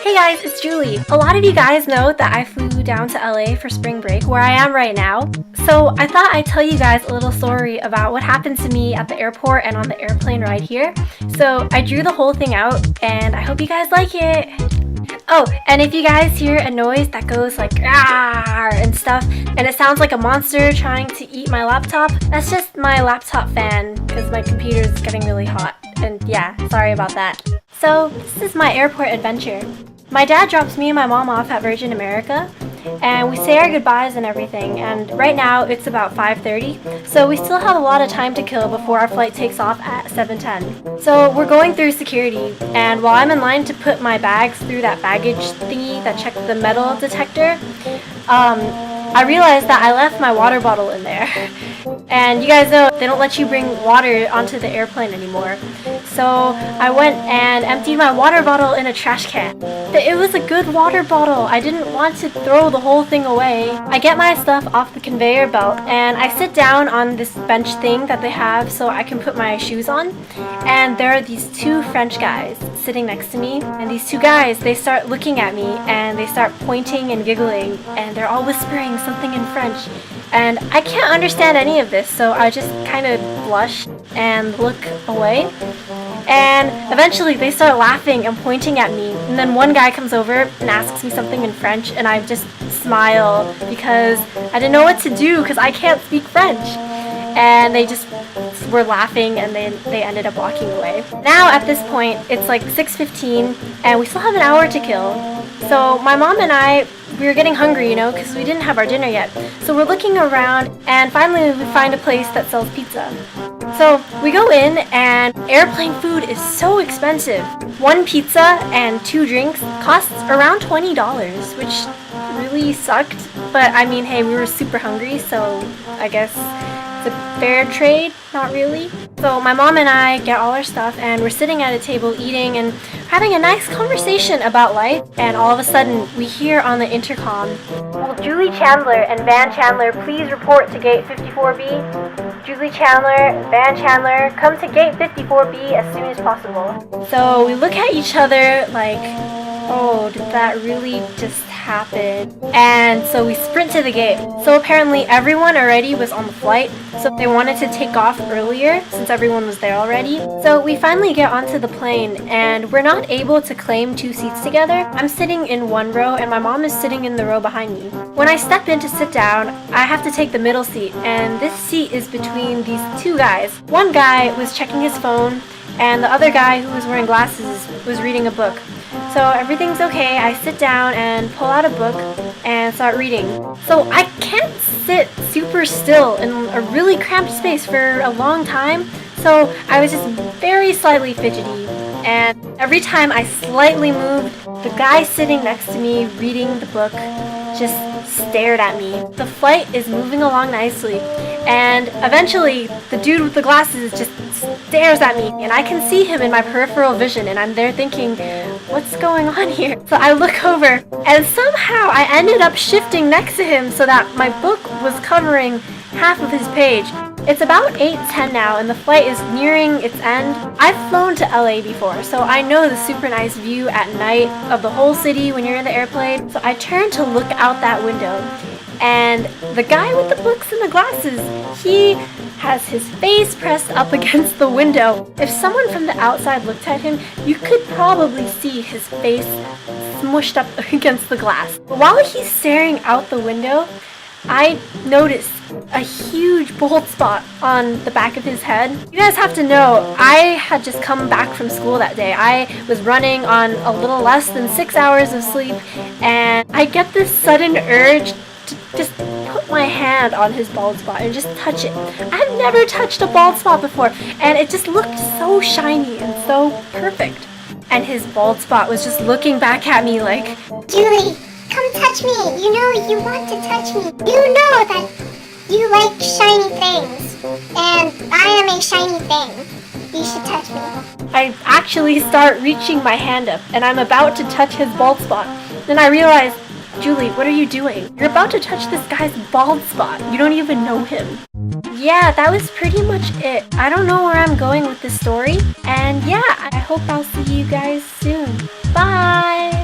Hey guys, it's Julie. A lot of you guys know that I flew down to LA for spring break, where I am right now. So I thought I'd tell you guys a little story about what happened to me at the airport and on the airplane ride here. So I drew the whole thing out and I hope you guys like it. Oh, and if you guys hear a noise that goes like "ah" and stuff, and it sounds like a monster trying to eat my laptop, that's just my laptop fan because my computer is getting really hot. And yeah, sorry about that. So this is my airport adventure. My dad drops me and my mom off at Virgin America, and we say our goodbyes and everything, and right now it's about 5:30, so we still have a lot of time to kill before our flight takes off at 7:10. So we're going through security, and while I'm in line to put my bags through that baggage thingy that checked the metal detector, I realized that I left my water bottle in there. And you guys know they don't let you bring water onto the airplane anymore. So I went and emptied my water bottle in a trash can. It was a good water bottle. I didn't want to throw the whole thing away. I get my stuff off the conveyor belt and I sit down on this bench thing that they have so I can put my shoes on. And there are these two French guys sitting next to me. And these two guys, they start looking at me and they start pointing and giggling and they're all whispering something in French. And I can't understand any of this, so I just kind of blush and look away. And eventually they start laughing and pointing at me. And then one guy comes over and asks me something in French, and I just smile because I didn't know what to do because I can't speak French. And they just were laughing and they ended up walking away. Now at this point, it's like 6:15 and we still have an hour to kill. So my mom and we were getting hungry, because we didn't have our dinner yet. So we're looking around and finally we find a place that sells pizza. So we go in and airplane food is so expensive. One pizza and 2 drinks costs around $20, which really sucked. But I mean, hey, we were super hungry, so I guess it's a fair trade, not really. So my mom and I get all our stuff and we're sitting at a table eating and having a nice conversation about life, and all of a sudden we hear on the intercom, "Will Julie Chandler and Van Chandler please report to gate 54B? Julie Chandler, Van Chandler, come to gate 54B as soon as possible." So we look at each other like, oh, did that really just happen? And so we sprint to the gate. So apparently everyone already was on the flight, so they wanted to take off earlier since everyone was there already. So we finally get onto the plane and we're not able to claim 2 seats together. I'm sitting in one row and my mom is sitting in the row behind me. When I step in to sit down, I have to take the middle seat, and this seat is between these 2 guys. One guy was checking his phone and the other guy, who was wearing glasses, was reading a book. So everything's okay. I sit down and pull out a book and start reading. So I can't sit super still in a really cramped space for a long time, so I was just very slightly fidgety. And every time I slightly moved, the guy sitting next to me reading the book just stared at me. The flight is moving along nicely, and eventually the dude with the glasses just stares at me, and I can see him in my peripheral vision, and I'm there thinking, what's going on here? So I look over, and somehow I ended up shifting next to him so that my book was covering half of his page. It's about 8:10 now and the flight is nearing its end. I've flown to LA before, so I know the super nice view at night of the whole city when you're in the airplane. So I turn to look out that window, and the guy with the books and the glasses, he has his face pressed up against the window. If someone from the outside looked at him, you could probably see his face smushed up against the glass. But while he's staring out the window, I noticed a huge bald spot on the back of his head. You guys have to know, I had just come back from school that day. I was running on a little less than 6 hours of sleep, and I get this sudden urge to just put my hand on his bald spot and just touch it. I've never touched a bald spot before, and it just looked so shiny and so perfect. And his bald spot was just looking back at me like, "Julie, come touch me. You know you want to touch me. You know that you like shiny things, and I am a shiny thing. You should touch me." I actually start reaching my hand up, and I'm about to touch his bald spot. Then I realize, Julie, what are you doing? You're about to touch this guy's bald spot. You don't even know him. Yeah, that was pretty much it. I don't know where I'm going with this story. And yeah, I hope I'll see you guys soon. Bye!